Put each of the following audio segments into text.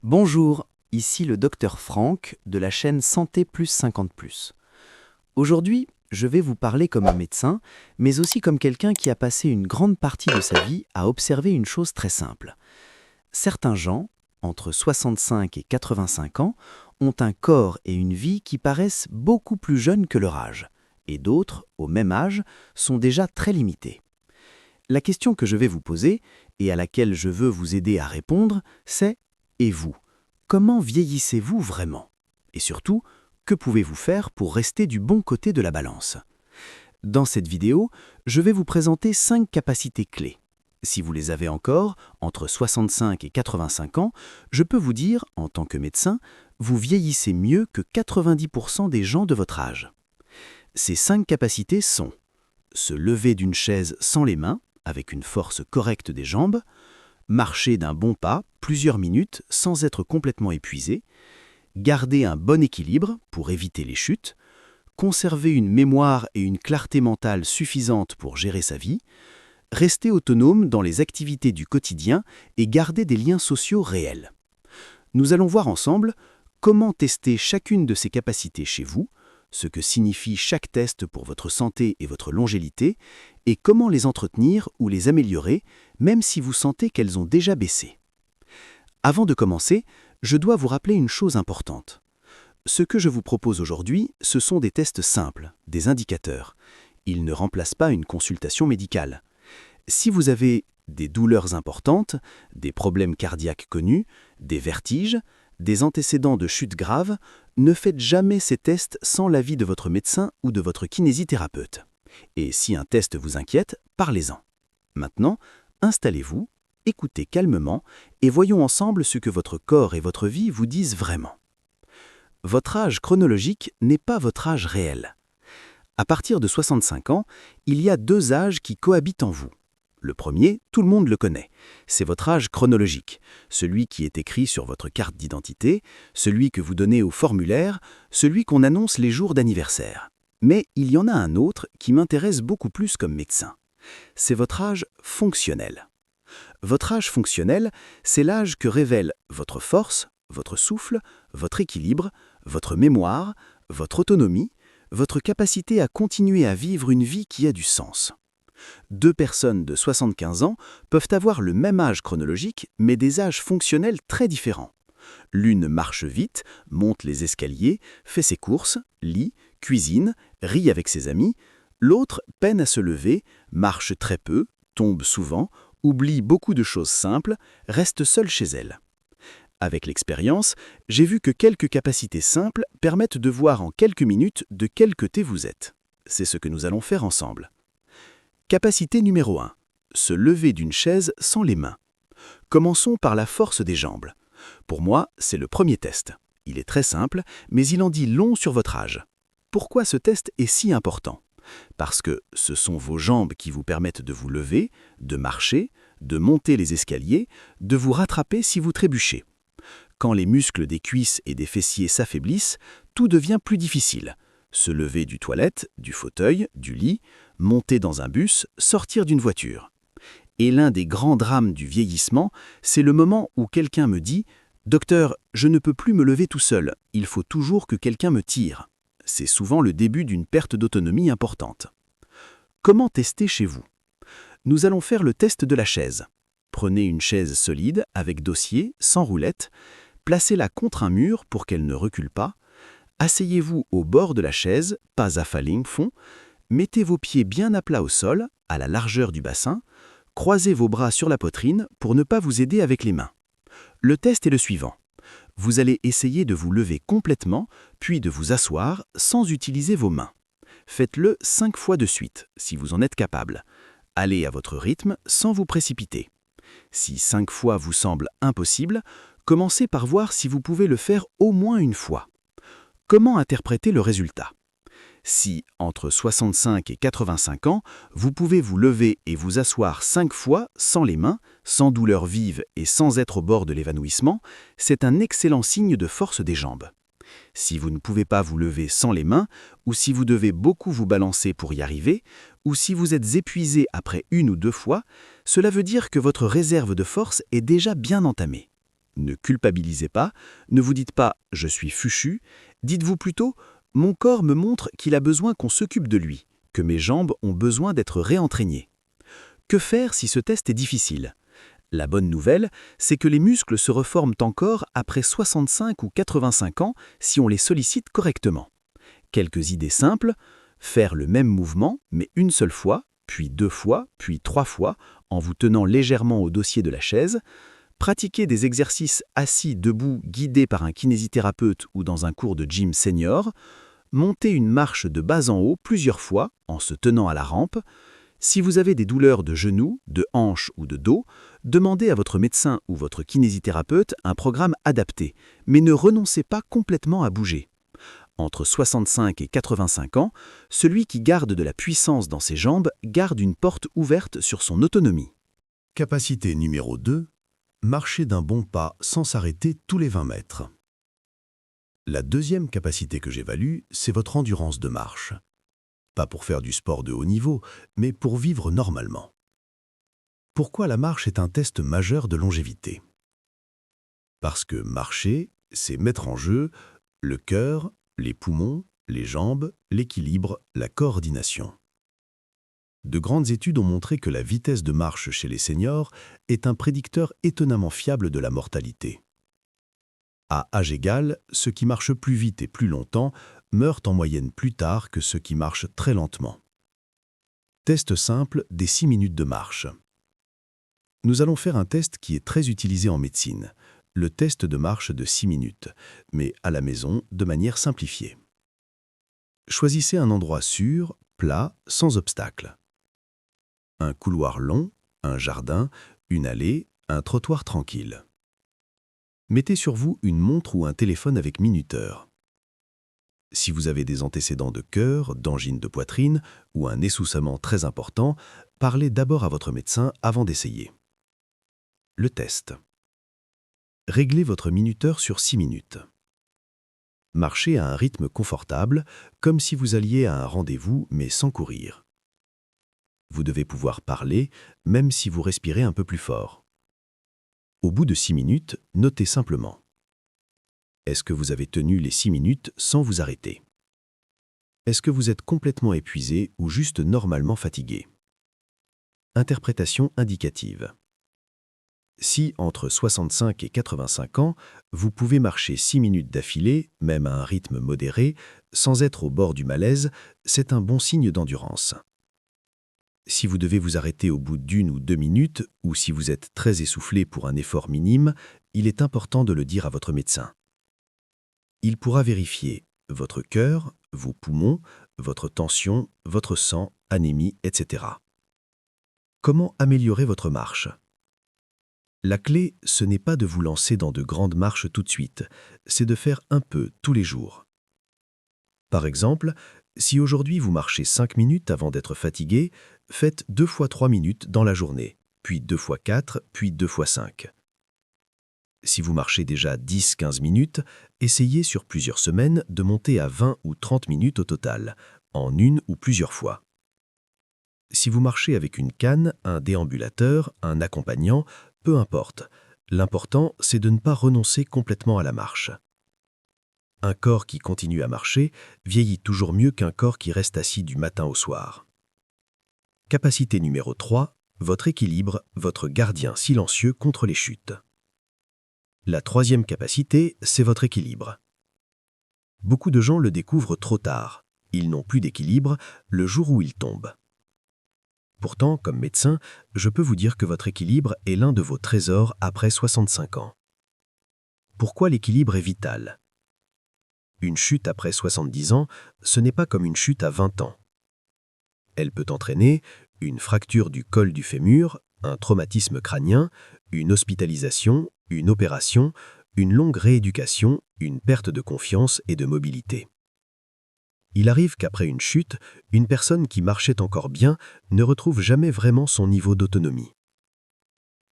Bonjour, ici le docteur Franck de la chaîne Santé Plus 50+. Aujourd'hui, je vais vous parler comme un médecin, mais aussi comme quelqu'un qui a passé une grande partie de sa vie à observer une chose très simple. Certains gens, entre 65 et 85 ans, ont un corps et une vie qui paraissent beaucoup plus jeunes que leur âge, et d'autres, au même âge, sont déjà très limités. La question que je vais vous poser, et à laquelle je veux vous aider à répondre, c'est « Et vous ? Comment vieillissez-vous vraiment ? Et surtout, que pouvez-vous faire pour rester du bon côté de la balance ?» Dans cette vidéo, je vais vous présenter 5 capacités clés. Si vous les avez encore, entre 65 et 85 ans, je peux vous dire, en tant que médecin, vous vieillissez mieux que 90% des gens de votre âge. Ces 5 capacités sont se lever d'une chaise sans les mains, avec une force correcte des jambes, marcher d'un bon pas plusieurs minutes sans être complètement épuisé, garder un bon équilibre pour éviter les chutes, conserver une mémoire et une clarté mentale suffisantes pour gérer sa vie, rester autonome dans les activités du quotidien et garder des liens sociaux réels. Nous allons voir ensemble comment tester chacune de ces capacités chez vous, ce que signifie chaque test pour votre santé et votre longévité, et comment les entretenir ou les améliorer, même si vous sentez qu'elles ont déjà baissé. Avant de commencer, je dois vous rappeler une chose importante. Ce que je vous propose aujourd'hui, ce sont des tests simples, des indicateurs. Ils ne remplacent pas une consultation médicale. Si vous avez des douleurs importantes, des problèmes cardiaques connus, des vertiges, des antécédents de chute grave, ne faites jamais ces tests sans l'avis de votre médecin ou de votre kinésithérapeute. Et si un test vous inquiète, parlez-en. Maintenant, installez-vous, écoutez calmement et voyons ensemble ce que votre corps et votre vie vous disent vraiment. Votre âge chronologique n'est pas votre âge réel. À partir de 65 ans, il y a 2 âges qui cohabitent en vous. Le premier, tout le monde le connaît. C'est votre âge chronologique, celui qui est écrit sur votre carte d'identité, celui que vous donnez au formulaire, celui qu'on annonce les jours d'anniversaire. Mais il y en a un autre qui m'intéresse beaucoup plus comme médecin. C'est votre âge fonctionnel. Votre âge fonctionnel, c'est l'âge que révèlent votre force, votre souffle, votre équilibre, votre mémoire, votre autonomie, votre capacité à continuer à vivre une vie qui a du sens. 2 personnes de 75 ans peuvent avoir le même âge chronologique, mais des âges fonctionnels très différents. L'une marche vite, monte les escaliers, fait ses courses, lit, cuisine, rit avec ses amis. L'autre peine à se lever, marche très peu, tombe souvent, oublie beaucoup de choses simples, reste seule chez elle. Avec l'expérience, j'ai vu que quelques capacités simples permettent de voir en quelques minutes de quel côté vous êtes. C'est ce que nous allons faire ensemble. Capacité numéro 1. Se lever d'une chaise sans les mains. Commençons par la force des jambes. Pour moi, c'est le premier test. Il est très simple, mais il en dit long sur votre âge. Pourquoi ce test est si important ? Parce que ce sont vos jambes qui vous permettent de vous lever, de marcher, de monter les escaliers, de vous rattraper si vous trébuchez. Quand les muscles des cuisses et des fessiers s'affaiblissent, tout devient plus difficile. Se lever du toilette, du fauteuil, du lit, monter dans un bus, sortir d'une voiture. Et l'un des grands drames du vieillissement, c'est le moment où quelqu'un me dit « Docteur, je ne peux plus me lever tout seul, il faut toujours que quelqu'un me tire ». C'est souvent le début d'une perte d'autonomie importante. Comment tester chez vous ? Nous allons faire le test de la chaise. Prenez une chaise solide, avec dossier, sans roulette, placez-la contre un mur pour qu'elle ne recule pas, asseyez-vous au bord de la chaise, pas affalé fond, mettez vos pieds bien à plat au sol, à la largeur du bassin, croisez vos bras sur la poitrine pour ne pas vous aider avec les mains. Le test est le suivant. Vous allez essayer de vous lever complètement, puis de vous asseoir sans utiliser vos mains. Faites-le 5 fois de suite, si vous en êtes capable. Allez à votre rythme sans vous précipiter. Si 5 fois vous semble impossible, commencez par voir si vous pouvez le faire au moins une fois. Comment interpréter le résultat ? Si, entre 65 et 85 ans, vous pouvez vous lever et vous asseoir 5 fois sans les mains, sans douleur vive et sans être au bord de l'évanouissement, c'est un excellent signe de force des jambes. Si vous ne pouvez pas vous lever sans les mains, ou si vous devez beaucoup vous balancer pour y arriver, ou si vous êtes épuisé après 1 ou 2 fois, cela veut dire que votre réserve de force est déjà bien entamée. Ne culpabilisez pas, ne vous dites pas « je suis fuchu », dites-vous plutôt « mon corps me montre qu'il a besoin qu'on s'occupe de lui, que mes jambes ont besoin d'être réentraînées ». Que faire si ce test est difficile? La bonne nouvelle, c'est que les muscles se reforment encore après 65 ou 85 ans si on les sollicite correctement. Quelques idées simples: faire le même mouvement, mais une seule fois, puis 2 fois, puis 3 fois, en vous tenant légèrement au dossier de la chaise. Pratiquer des exercices assis, debout, guidés par un kinésithérapeute ou dans un cours de gym senior. Monter une marche de bas en haut plusieurs fois en se tenant à la rampe. Si vous avez des douleurs de genoux, de hanches ou de dos, demandez à votre médecin ou votre kinésithérapeute un programme adapté, mais ne renoncez pas complètement à bouger. Entre 65 et 85 ans, celui qui garde de la puissance dans ses jambes garde une porte ouverte sur son autonomie. Capacité numéro 2. Marcher d'un bon pas sans s'arrêter tous les 20 mètres. La deuxième capacité que j'évalue, c'est votre endurance de marche. Pas pour faire du sport de haut niveau, mais pour vivre normalement. Pourquoi la marche est un test majeur de longévité? Parce que marcher, c'est mettre en jeu le cœur, les poumons, les jambes, l'équilibre, la coordination. De grandes études ont montré que la vitesse de marche chez les seniors est un prédicteur étonnamment fiable de la mortalité. À âge égal, ceux qui marchent plus vite et plus longtemps meurent en moyenne plus tard que ceux qui marchent très lentement. Test simple des 6 minutes de marche. Nous allons faire un test qui est très utilisé en médecine, le test de marche de 6 minutes, mais à la maison de manière simplifiée. Choisissez un endroit sûr, plat, sans obstacle. Un couloir long, un jardin, une allée, un trottoir tranquille. Mettez sur vous une montre ou un téléphone avec minuteur. Si vous avez des antécédents de cœur, d'angine de poitrine ou un essoussement très important, parlez d'abord à votre médecin avant d'essayer. Le test. Réglez votre minuteur sur 6 minutes. Marchez à un rythme confortable, comme si vous alliez à un rendez-vous mais sans courir. Vous devez pouvoir parler, même si vous respirez un peu plus fort. Au bout de 6 minutes, notez simplement. Est-ce que vous avez tenu les 6 minutes sans vous arrêter? Est-ce que vous êtes complètement épuisé ou juste normalement fatigué? Interprétation indicative. Si, entre 65 et 85 ans, vous pouvez marcher 6 minutes d'affilée, même à un rythme modéré, sans être au bord du malaise, c'est un bon signe d'endurance. Si vous devez vous arrêter au bout d'1 ou 2 minutes, ou si vous êtes très essoufflé pour un effort minime, il est important de le dire à votre médecin. Il pourra vérifier votre cœur, vos poumons, votre tension, votre sang, anémie, etc. Comment améliorer votre marche? La clé, ce n'est pas de vous lancer dans de grandes marches tout de suite, c'est de faire un peu tous les jours. Par exemple, si aujourd'hui vous marchez 5 minutes avant d'être fatigué, faites 2 fois 3 minutes dans la journée, puis 2 fois 4, puis 2 fois 5. Si vous marchez déjà 10-15 minutes, essayez sur plusieurs semaines de monter à 20 ou 30 minutes au total, en une ou plusieurs fois. Si vous marchez avec une canne, un déambulateur, un accompagnant, peu importe. L'important, c'est de ne pas renoncer complètement à la marche. Un corps qui continue à marcher vieillit toujours mieux qu'un corps qui reste assis du matin au soir. Capacité numéro 3, votre équilibre, votre gardien silencieux contre les chutes. La troisième capacité, c'est votre équilibre. Beaucoup de gens le découvrent trop tard. Ils n'ont plus d'équilibre le jour où ils tombent. Pourtant, comme médecin, je peux vous dire que votre équilibre est l'un de vos trésors après 65 ans. Pourquoi l'équilibre est vital? Une chute après 70 ans, ce n'est pas comme une chute à 20 ans. Elle peut entraîner une fracture du col du fémur, un traumatisme crânien, une hospitalisation, une opération, une longue rééducation, une perte de confiance et de mobilité. Il arrive qu'après une chute, une personne qui marchait encore bien ne retrouve jamais vraiment son niveau d'autonomie.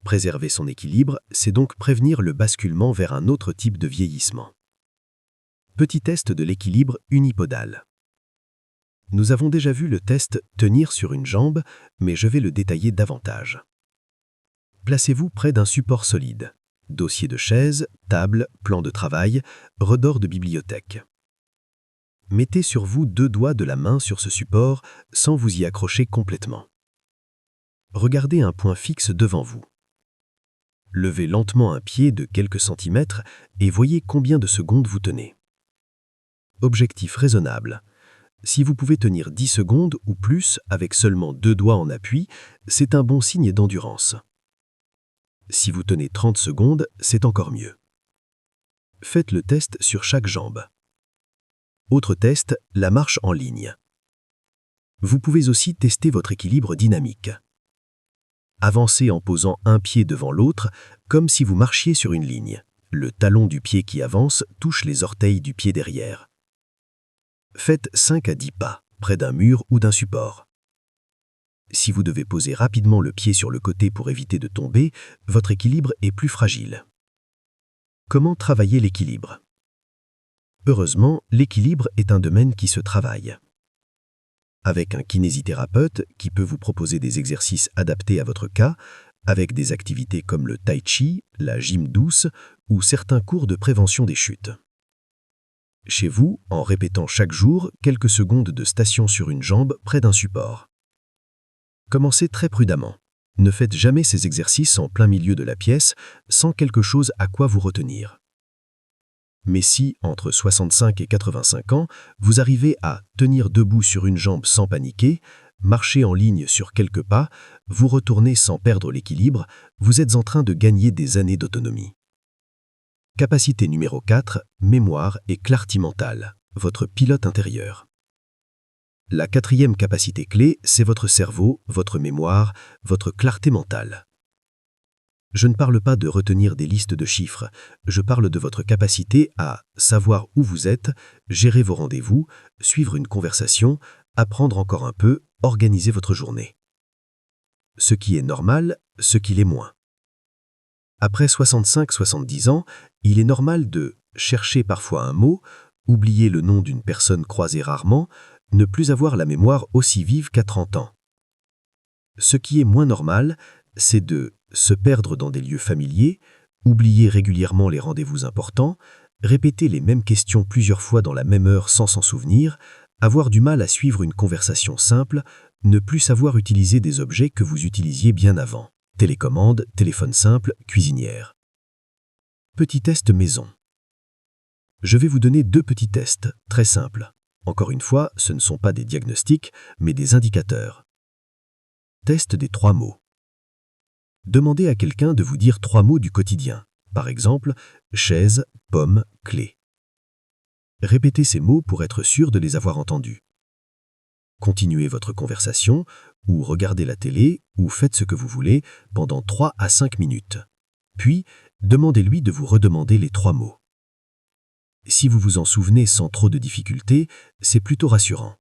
Préserver son équilibre, c'est donc prévenir le basculement vers un autre type de vieillissement. Petit test de l'équilibre unipodal. Nous avons déjà vu le test « tenir sur une jambe », mais je vais le détailler davantage. Placez-vous près d'un support solide. dossier de chaise, table, plan de travail, redors de bibliothèque. Mettez sur vous 2 doigts de la main sur ce support sans vous y accrocher complètement. Regardez un point fixe devant vous. Levez lentement un pied de quelques centimètres et voyez combien de secondes vous tenez. Objectif raisonnable. Si vous pouvez tenir 10 secondes ou plus avec seulement 2 doigts en appui, c'est un bon signe d'endurance. Si vous tenez 30 secondes, c'est encore mieux. Faites le test sur chaque jambe. Autre test, la marche en ligne. Vous pouvez aussi tester votre équilibre dynamique. Avancez en posant un pied devant l'autre, comme si vous marchiez sur une ligne. Le talon du pied qui avance touche les orteils du pied derrière. Faites 5 à 10 pas, près d'un mur ou d'un support. Si vous devez poser rapidement le pied sur le côté pour éviter de tomber, votre équilibre est plus fragile. Comment travailler l'équilibre? Heureusement, l'équilibre est un domaine qui se travaille. Avec un kinésithérapeute qui peut vous proposer des exercices adaptés à votre cas, avec des activités comme le tai chi, la gym douce ou certains cours de prévention des chutes. Chez vous, en répétant chaque jour quelques secondes de station sur une jambe près d'un support. Commencez très prudemment. Ne faites jamais ces exercices en plein milieu de la pièce sans quelque chose à quoi vous retenir. Mais si, entre 65 et 85 ans, vous arrivez à tenir debout sur une jambe sans paniquer, marcher en ligne sur quelques pas, vous retourner sans perdre l'équilibre, vous êtes en train de gagner des années d'autonomie. Capacité numéro 4, mémoire et clarté mentale, votre pilote intérieur. La 4e capacité clé, c'est votre cerveau, votre mémoire, votre clarté mentale. Je ne parle pas de retenir des listes de chiffres, je parle de votre capacité à savoir où vous êtes, gérer vos rendez-vous, suivre une conversation, apprendre encore un peu, organiser votre journée. Ce qui est normal, ce qui l'est moins. Après 65-70 ans, il est normal de chercher parfois un mot, oublier le nom d'une personne croisée rarement, ne plus avoir la mémoire aussi vive qu'à 30 ans. Ce qui est moins normal, c'est de se perdre dans des lieux familiers, oublier régulièrement les rendez-vous importants, répéter les mêmes questions plusieurs fois dans la même heure sans s'en souvenir, avoir du mal à suivre une conversation simple, ne plus savoir utiliser des objets que vous utilisiez bien avant. Télécommande, téléphone simple, cuisinière. Petit test maison. Je vais vous donner 2 petits tests, très simples. Encore une fois, ce ne sont pas des diagnostics, mais des indicateurs. Test des 3 mots. Demandez à quelqu'un de vous dire 3 mots du quotidien. Par exemple, chaise, pomme, clé. Répétez ces mots pour être sûr de les avoir entendus. Continuez votre conversation, ou regardez la télé, ou faites ce que vous voulez pendant 3 à 5 minutes. Puis, demandez-lui de vous redemander les 3 mots. Si vous vous en souvenez sans trop de difficulté, c'est plutôt rassurant.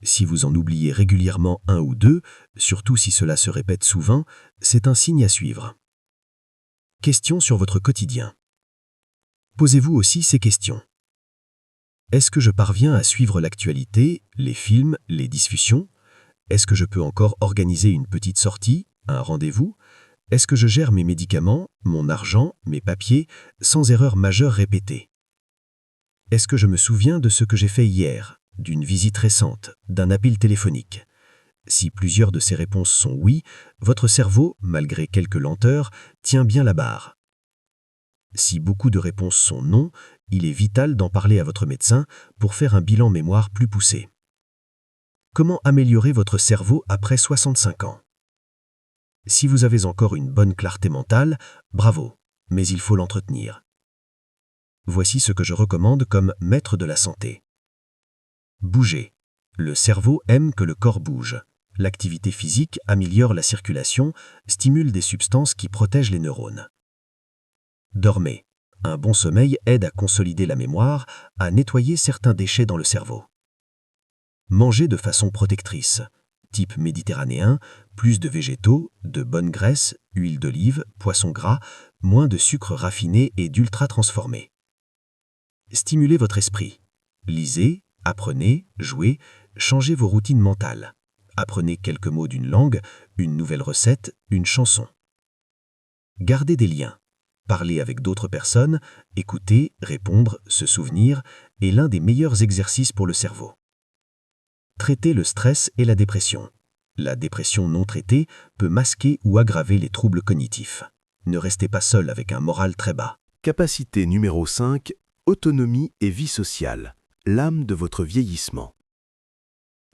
Si vous en oubliez régulièrement 1 ou 2, surtout si cela se répète souvent, c'est un signe à suivre. Questions sur votre quotidien. Posez-vous aussi ces questions. Est-ce que je parviens à suivre l'actualité, les films, les discussions? Est-ce que je peux encore organiser une petite sortie, un rendez-vous? Est-ce que je gère mes médicaments, mon argent, mes papiers, sans erreur majeure répétée? Est-ce que je me souviens de ce que j'ai fait hier, d'une visite récente, d'un appel téléphonique? Si plusieurs de ces réponses sont oui, votre cerveau, malgré quelques lenteurs, tient bien la barre. Si beaucoup de réponses sont non, il est vital d'en parler à votre médecin pour faire un bilan mémoire plus poussé. Comment améliorer votre cerveau après 65 ans? Si vous avez encore une bonne clarté mentale, bravo, mais il faut l'entretenir. Voici ce que je recommande comme maître de la santé. Bouger. Le cerveau aime que le corps bouge. L'activité physique améliore la circulation, stimule des substances qui protègent les neurones. Dormez. Un bon sommeil aide à consolider la mémoire, à nettoyer certains déchets dans le cerveau. Mangez de façon protectrice. Type méditerranéen, plus de végétaux, de bonnes graisses, huile d'olive, poisson gras, moins de sucre raffiné et d'ultra transformé. Stimulez votre esprit. Lisez, apprenez, jouez, changez vos routines mentales. Apprenez quelques mots d'une langue, une nouvelle recette, une chanson. Gardez des liens. Parler avec d'autres personnes, écouter, répondre, se souvenir est l'un des meilleurs exercices pour le cerveau. Traiter le stress et la dépression. La dépression non traitée peut masquer ou aggraver les troubles cognitifs. Ne restez pas seul avec un moral très bas. Capacité numéro 5, autonomie et vie sociale, l'âme de votre vieillissement.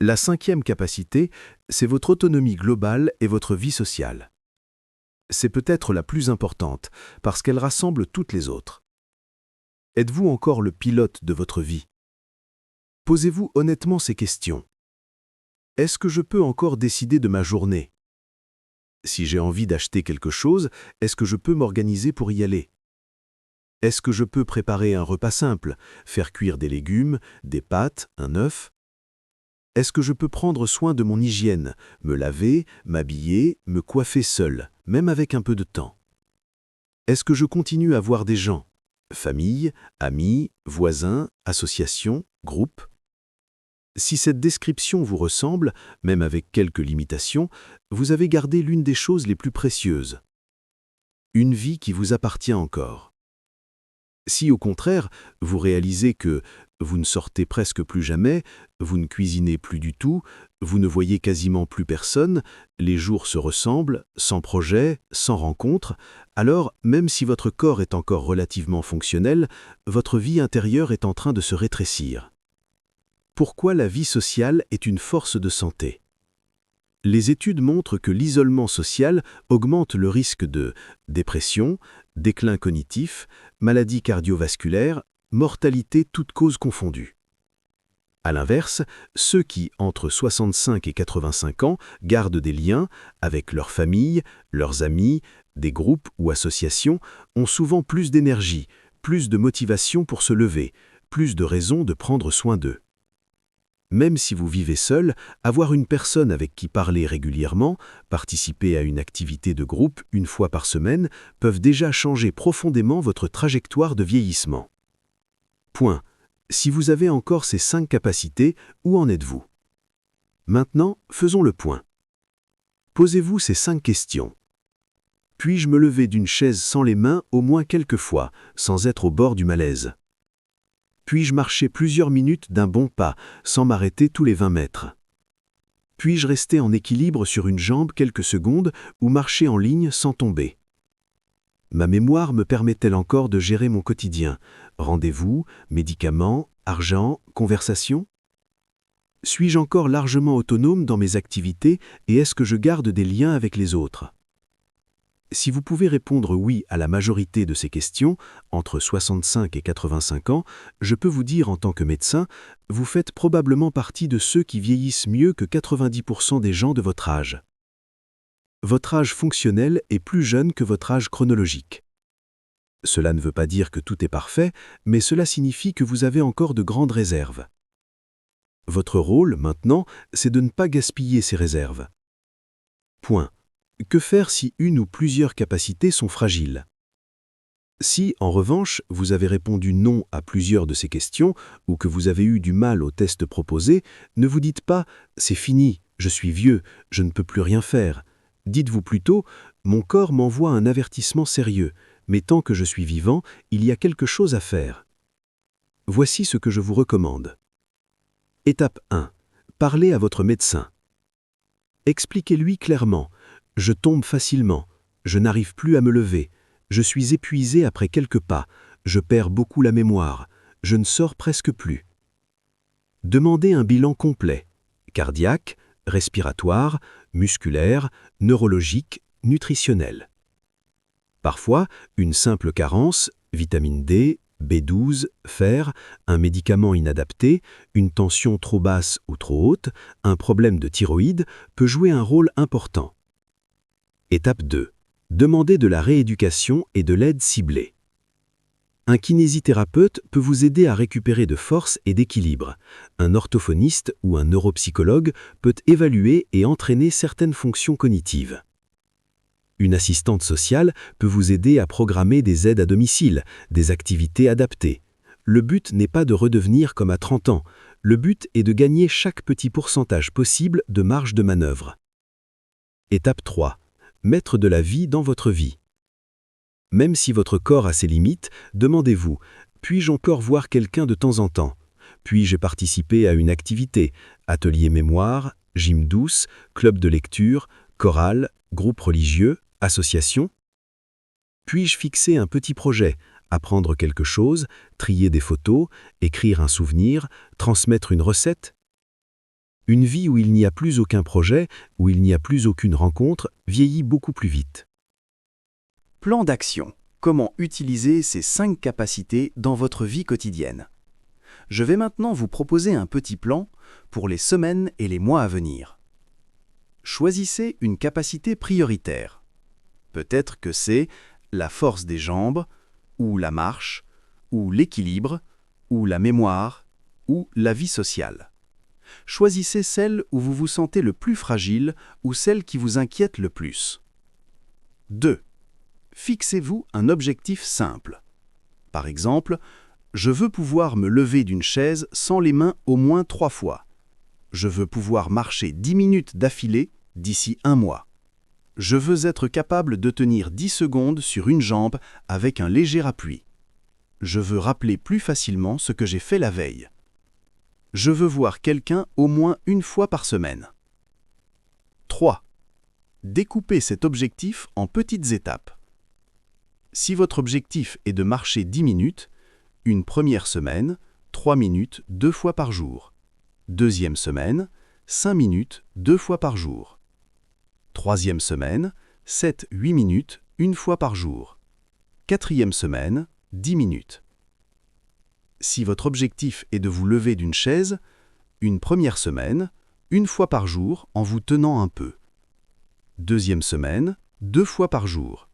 La 5e capacité, c'est votre autonomie globale et votre vie sociale. C'est peut-être la plus importante, parce qu'elle rassemble toutes les autres. Êtes-vous encore le pilote de votre vie? Posez-vous honnêtement ces questions. Est-ce que je peux encore décider de ma journée? Si j'ai envie d'acheter quelque chose, est-ce que je peux m'organiser pour y aller? Est-ce que je peux préparer un repas simple, faire cuire des légumes, des pâtes, un œuf? Est-ce que je peux prendre soin de mon hygiène, me laver, m'habiller, me coiffer seul, même avec un peu de temps? Est-ce que je continue à voir des gens, famille, amis, voisins, associations, groupes? Si cette description vous ressemble, même avec quelques limitations, vous avez gardé l'une des choses les plus précieuses. Une vie qui vous appartient encore. Si au contraire, vous réalisez que vous ne sortez presque plus jamais, vous ne cuisinez plus du tout, vous ne voyez quasiment plus personne, les jours se ressemblent, sans projet, sans rencontre, alors même si votre corps est encore relativement fonctionnel, votre vie intérieure est en train de se rétrécir. Pourquoi la vie sociale est une force de santé? Les études montrent que l'isolement social augmente le risque de dépression, déclin cognitif, maladies cardiovasculaires, mortalité toutes causes confondues. À l'inverse, ceux qui, entre 65 et 85 ans, gardent des liens avec leur famille, leurs amis, des groupes ou associations, ont souvent plus d'énergie, plus de motivation pour se lever, plus de raisons de prendre soin d'eux. Même si vous vivez seul, avoir une personne avec qui parler régulièrement, participer à une activité de groupe une fois par semaine, peuvent déjà changer profondément votre trajectoire de vieillissement. Point. Si vous avez encore ces 5 capacités, où en êtes-vous? Maintenant, faisons le point. Posez-vous ces 5 questions. Puis-je me lever d'une chaise sans les mains au moins quelques fois, sans être au bord du malaise? Puis-je marcher plusieurs minutes d'un bon pas, sans m'arrêter tous les 20 mètres? Puis-je rester en équilibre sur une jambe quelques secondes ou marcher en ligne sans tomber? Ma mémoire me permet-elle encore de gérer mon quotidien? Rendez-vous, médicaments, argent, conversation? Suis-je encore largement autonome dans mes activités et est-ce que je garde des liens avec les autres? Si vous pouvez répondre oui à la majorité de ces questions, entre 65 et 85 ans, je peux vous dire en tant que médecin, vous faites probablement partie de ceux qui vieillissent mieux que 90% des gens de votre âge. Votre âge fonctionnel est plus jeune que votre âge chronologique. Cela ne veut pas dire que tout est parfait, mais cela signifie que vous avez encore de grandes réserves. Votre rôle, maintenant, c'est de ne pas gaspiller ces réserves. Point. Que faire si une ou plusieurs capacités sont fragiles? Si, en revanche, vous avez répondu non à plusieurs de ces questions ou que vous avez eu du mal au test proposé, ne vous dites pas « c'est fini, je suis vieux, je ne peux plus rien faire ». Dites-vous plutôt « mon corps m'envoie un avertissement sérieux, mais tant que je suis vivant, il y a quelque chose à faire ». Voici ce que je vous recommande. Étape 1. Parlez à votre médecin. Expliquez-lui clairement « je tombe facilement, je n'arrive plus à me lever, je suis épuisé après quelques pas, je perds beaucoup la mémoire, je ne sors presque plus ». Demandez un bilan complet, cardiaque, respiratoire, musculaire, neurologique, nutritionnel. Parfois, une simple carence, vitamine D, B12, fer, un médicament inadapté, une tension trop basse ou trop haute, un problème de thyroïde peut jouer un rôle important. Étape 2. Demandez de la rééducation et de l'aide ciblée. Un kinésithérapeute peut vous aider à récupérer de force et d'équilibre. Un orthophoniste ou un neuropsychologue peut évaluer et entraîner certaines fonctions cognitives. Une assistante sociale peut vous aider à programmer des aides à domicile, des activités adaptées. Le but n'est pas de redevenir comme à 30 ans. Le but est de gagner chaque petit pourcentage possible de marge de manœuvre. Étape 3. Mettre de la vie dans votre vie. Même si votre corps a ses limites, demandez-vous, puis-je encore voir quelqu'un de temps en temps? Puis-je participer à une activité, atelier mémoire, gym douce, club de lecture, chorale, groupe religieux, association? Puis-je fixer un petit projet, apprendre quelque chose, trier des photos, écrire un souvenir, transmettre une recette? Une vie où il n'y a plus aucun projet, où il n'y a plus aucune rencontre, vieillit beaucoup plus vite. Plan d'action. Comment utiliser ces 5 capacités dans votre vie quotidienne? Je vais maintenant vous proposer un petit plan pour les semaines et les mois à venir. Choisissez une capacité prioritaire. Peut-être que c'est la force des jambes, ou la marche, ou l'équilibre, ou la mémoire, ou la vie sociale. Choisissez celle où vous vous sentez le plus fragile ou celle qui vous inquiète le plus. 2. Fixez-vous un objectif simple. Par exemple, je veux pouvoir me lever d'une chaise sans les mains au moins 3 fois. Je veux pouvoir marcher 10 minutes d'affilée d'ici 1 mois. Je veux être capable de tenir 10 secondes sur une jambe avec un léger appui. Je veux rappeler plus facilement ce que j'ai fait la veille. Je veux voir quelqu'un au moins 1 fois par semaine. 3. Découpez cet objectif en petites étapes. Si votre objectif est de marcher 10 minutes, une première semaine, 3 minutes 2 fois par jour. Deuxième semaine, 5 minutes 2 fois par jour. Troisième semaine, 7-8 minutes 1 fois par jour. Quatrième semaine, 10 minutes. Si votre objectif est de vous lever d'une chaise, une première semaine, 1 fois par jour en vous tenant un peu. Deuxième semaine, 2 fois par jour.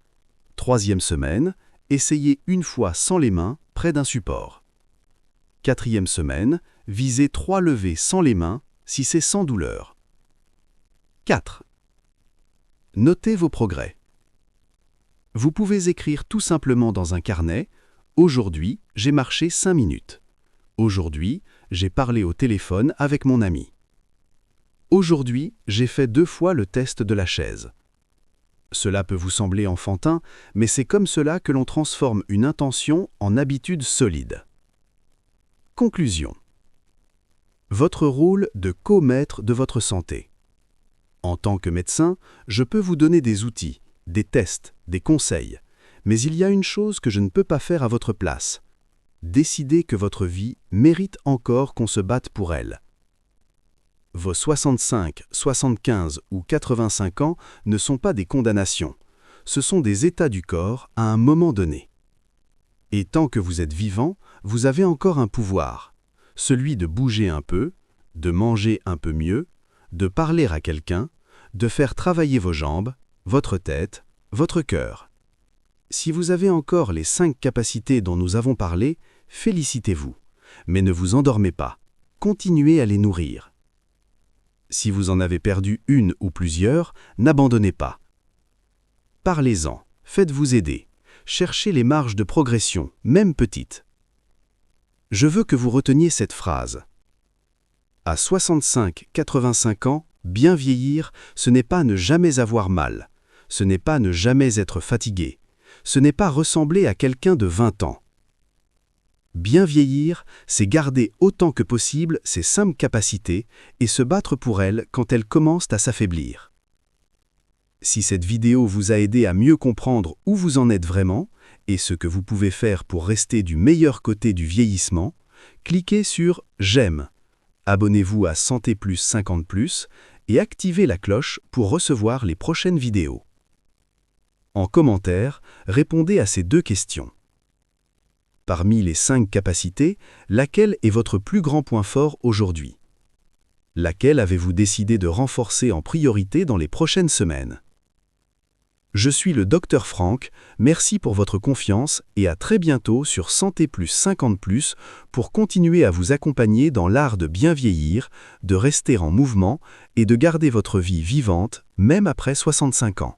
Troisième semaine, essayez 1 fois sans les mains, près d'un support. Quatrième semaine, visez 3 levées sans les mains, si c'est sans douleur. 4. Notez vos progrès. Vous pouvez écrire tout simplement dans un carnet « Aujourd'hui, j'ai marché 5 minutes. Aujourd'hui, j'ai parlé au téléphone avec mon ami. Aujourd'hui, j'ai fait 2 fois le test de la chaise. » Cela peut vous sembler enfantin, mais c'est comme cela que l'on transforme une intention en habitude solide. Conclusion. Votre rôle de co-maître de votre santé. En tant que médecin, je peux vous donner des outils, des tests, des conseils, mais il y a une chose que je ne peux pas faire à votre place. Décider que votre vie mérite encore qu'on se batte pour elle. Vos 65, 75 ou 85 ans ne sont pas des condamnations, ce sont des états du corps à un moment donné. Et tant que vous êtes vivant, vous avez encore un pouvoir, celui de bouger un peu, de manger un peu mieux, de parler à quelqu'un, de faire travailler vos jambes, votre tête, votre cœur. Si vous avez encore les 5 capacités dont nous avons parlé, félicitez-vous, mais ne vous endormez pas, continuez à les nourrir. Si vous en avez perdu une ou plusieurs, n'abandonnez pas. Parlez-en, faites-vous aider, cherchez les marges de progression, même petites. Je veux que vous reteniez cette phrase. À 65-85 ans, bien vieillir, ce n'est pas ne jamais avoir mal, ce n'est pas ne jamais être fatigué, ce n'est pas ressembler à quelqu'un de 20 ans. Bien vieillir, c'est garder autant que possible ses 5 capacités et se battre pour elles quand elles commencent à s'affaiblir. Si cette vidéo vous a aidé à mieux comprendre où vous en êtes vraiment et ce que vous pouvez faire pour rester du meilleur côté du vieillissement, cliquez sur « J'aime », abonnez-vous à Santé Plus 50 +, et activez la cloche pour recevoir les prochaines vidéos. En commentaire, répondez à ces 2 questions. Parmi les 5 capacités, laquelle est votre plus grand point fort aujourd'hui? Laquelle avez-vous décidé de renforcer en priorité dans les prochaines semaines? Je suis le Dr Franck, merci pour votre confiance et à très bientôt sur Santé Plus 50 +, pour continuer à vous accompagner dans l'art de bien vieillir, de rester en mouvement et de garder votre vie vivante, même après 65 ans.